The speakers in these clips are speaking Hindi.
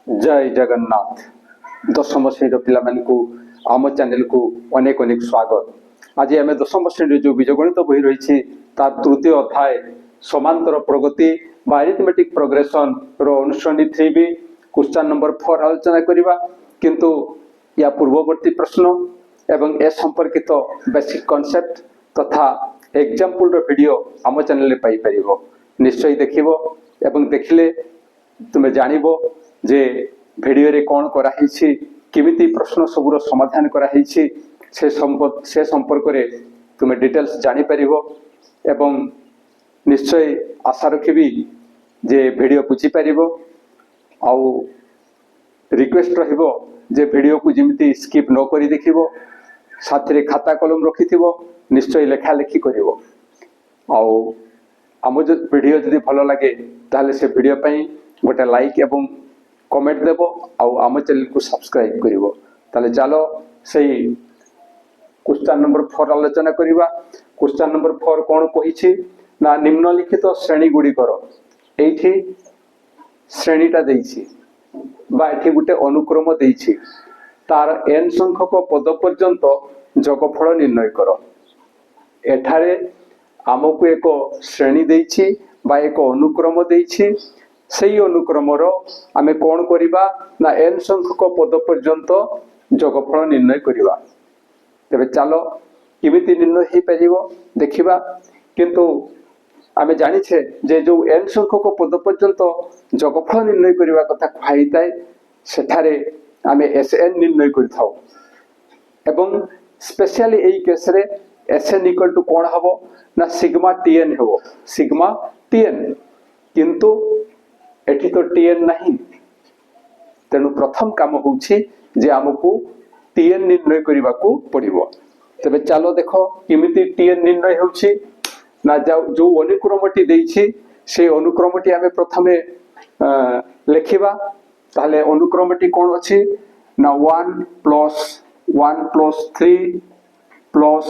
जय जगन्नाथ दशम श्रेणी पिला आम चैनल को अनेक अनेक स्वागत। आज आम दशम श्रेणी जो बीजगणित बही रही तार तृतीय अध्याय समांतर प्रगति अरिथमेटिक प्रोग्रेशन रो अनुश्रेणी 3B क्वेश्चन नंबर 4 आलोचना करवा। किंतु या पूर्ववर्ती प्रश्न एवं ए संपर्कित बेसिक कॉन्सेप्ट तथा एग्जांपल रो वीडियो आम चैनल रे पाई परिबो। निश्चय देखिबो एवं देखिले तुमे जानिबो जे वीडियो रे कौन कराही किमिति प्रश्न सबुर समाधान कराही से संपर्क रे तुमे डिटेल्स जानी परिबो एवं निश्चय आशा रखिबी जे वीडियो बुझी परिबो। आउ रिक्वेस्ट रहिबो जे वीडियो को जिमिति स्किप न करी देखिबो, साथ रे खाता कलम रखिथिबो, निश्चय लेखा लेखी करिवो। आउ आम जो वीडियो जदि भलो लागे ताले से वीडियो पई गोटे लाइक एवं कमेंट देबो आउ आम चैनल को सब्सक्राइब करिवो। ताले चलो सही क्वेश्चन नंबर 4 आलोचना करिवा। क्वेश्चन नंबर 4 कोन कहिछि ना निम्नलिखित श्रेणी गुडी करो। एठी श्रेणीटा देइछि बा एठी गुटे अनुक्रम देइछि, तार n संख्यक पद पर्यंत जोगफल निर्णय करो। एठारे आमको एक श्रेणी देइछि बा एक अनुक्रम देइछि, सही अनुक्रम रो आमे कोन करिबा ना n संख्यक पद पर्यंत जोगफल निर्णय करिबा। तबे चलो किमिति निर्णय हे परिबो देखिबा। किंतु आमे जानि छे जे जो n संख्यक पद पर्यंत जोगफल निर्णय करिबा कथा खाइताय सेठारे आमे Sn निर्णय करिथाउ एवं स्पेशली एई केस रे Sn इक्वल टू कोन हबो ना सिग्मा Tn हेबो, सिग्मा Tn। किंतु एठी तो Tn नहीं, तेनु प्रथम काम होउछि जे हमकु Tn निर्णय करिबा को पड़िबो। तबे चलो देखो किमिति Tn निर्णय होउछि ना जो अनुक्रमटी देइछि से अनुक्रमटी हमें प्रथमे लेखिबा। ताले अनुक्रमटी कोन अछि ना 1 plus 1 plus 3 plus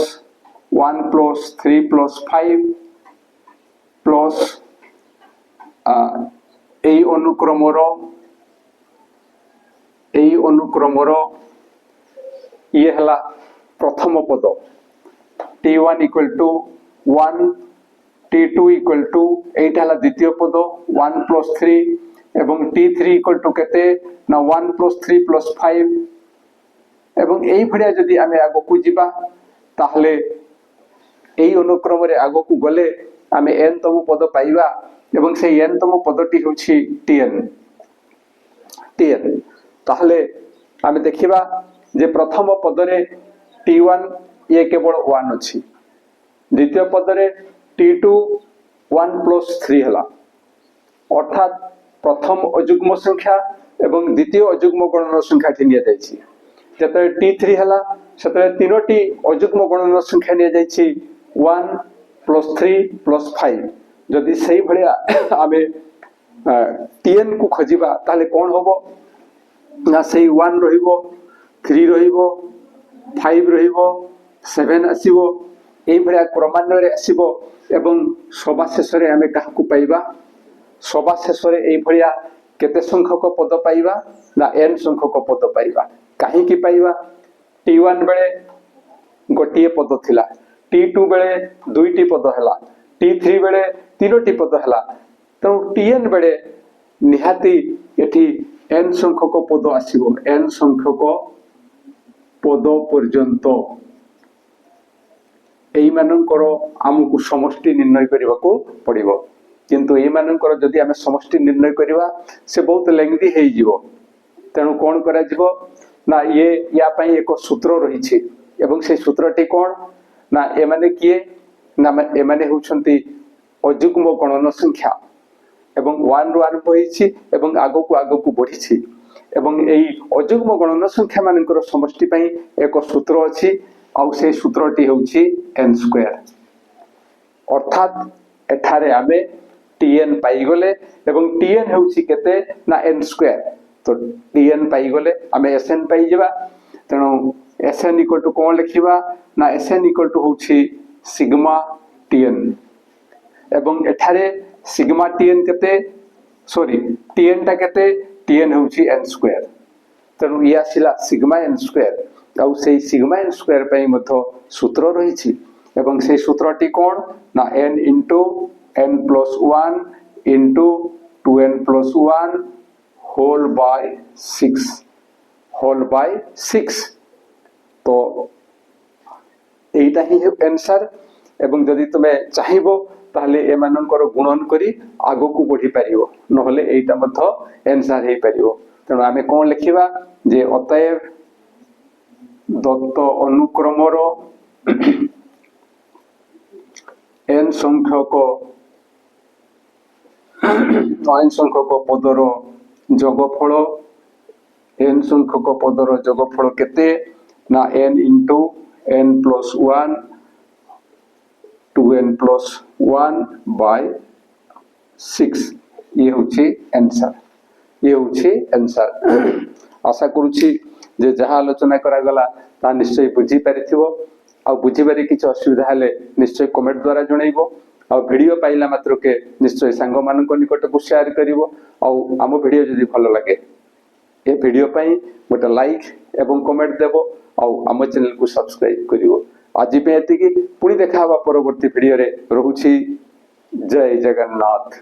1 plus 3 plus 5 plus এই অনুক্রমর ইয়ে হলা প্রথম পদ t1 equal to 1 t2 equal to এইটা হলা দ্বিতীয় পদ 1 প্লাস 3 এবং t3 ইকুয়াল টু কেতে না 1 প্লাস 3 প্লাস 5 এবং এই ভড়িয়া যদি আমি আগকু ଯିବା তাহলে এই অনুক্রমরে আগকু গলে আমি n তম পদ পাইবা এবং সেই n তম পদটি হচ্ছে Tn। তাহলে আমি দেখিবা যে প্রথম পদরে T1 ইয়ে কেবল 1 ଅଛି, দ্বিতীয় পদরে T2 1 প্লাস 3 হলা, অর্থাৎ প্রথম অযুগ্ম সংখ্যা এবং দ্বিতীয় অযুগ্ম গণন সংখ্যাটি নিয়ে যাইছি। যেতবে T3 হলা সেতবে তিনটি অযুগ্ম গণন সংখ্যা নিয়ে যাইছি 1 প্লাস 3 প্লাস 5। যদি সেই ভলিয়া আমি Tn को खोजिबा ताले कोन होबो ना सेही 1 रहिबो, 3 रहिबो, 5 रहिबो, 7 आसीबो, एई भलिया क्रमान्वय रे आसीबो एवं सभा शेष रे हमें काहा को पाइबा, सभा शेष रे एई भलिया केते संख्यक पद पाइबा ना n संख्यक पद पाइबा। काहे की पाइबा T1 बेले गोटिए पद थिला, T2 बेले दुईटी पद हला, T3 बेले तीनोटी पद हला। तो Tn बेले निहाती एठी n संख्यक पद आसीबो, n संख्यक पद पर्यंत एई मानकर हमकु समष्टि निर्णय करबा को पड़िबो। किंतु एई मानकर जदि हमें समष्टि निर्णय करबा से बहुत लेंथी हेई जिवो। तेनु कोन करा जिवो ना ये या पई एक सूत्र रहिछि एवं से सूत्रटी कोन ना एमाने किए ना एमाने होछंती अयुग्म गणन संख्या एवं 1 रु आरंभ होइछि एवं आगको बढ़िछि एवं एई अयुग्म गणन संख्या मानकर समष्टि पई एक सूत्र अछि आउ से सूत्रटी होछि n स्क्वायर। अर्थात एठारे आमे Tn पाई गले एवं Tn होछि केते ना n स्क्वायर। तो Tn पाई गले आमे Sn पाई जेबा। तेनो Sn इक्वल टू कोन लिखिबा ना Sn इक्वल टू होछि सिग्मा Tn एवं एठारे सिग्मा Tn केते सॉरी Tn टा केते Tn ହେଉଛି n ସ୍କୋୟାର। ତେଣୁ ଇଏ ଆସିଲା ସିଗ୍ମା n ସ୍କୋୟାର। ଆଉ ସେଇ ସିଗ୍ମା n ସ୍କୋୟାର ପାଇଁ ମଧ୍ୟ ସୂତ୍ର ରହିଛି ଏବଂ ସେଇ ସୂତ୍ରଟି କ'ଣ ନା n into n plus 1 into 2n plus 1 whole by 6 তো এইটা ହିଁ आंसर। এবং যদি তুমি চাহিব তাহলে এমানଙ୍କର গুণন କରି আগুকু বঢ়ি পারিব, নহলে এইটা ମଧ୍ୟ आंसर হেই পারিব। তেଣু আমি কোন লিখিবা যে অতএব দত্ত অনুক্রমর n সংখ্যক পদর যোগফল n সংখ্যক পদর যোগফল কেতে না n into n plus 1 2n plus 1 by 6 ये होची आंसर। ये होची आंसर। आशा करूची जे जहा आलोचना करा गला ता निश्चय बुझी पारिथिबो। आ बुझी बारे किछ असुविधा हेले निश्चय कमेंट द्वारा जणैबो। आ वीडियो पाइला मात्र के निश्चय सांग मानक निकट को शेयर करिवो। आ आम वीडियो जदि भलो लागे ए वीडियो पई गोटे लाइक एवं कमेंट देबो। आ आम चैनल को सब्सक्राइब करिवो। आज पे एतिकी पुणी देखा परवर्ती वीडियो रे। रहुची जय जगन्नाथ।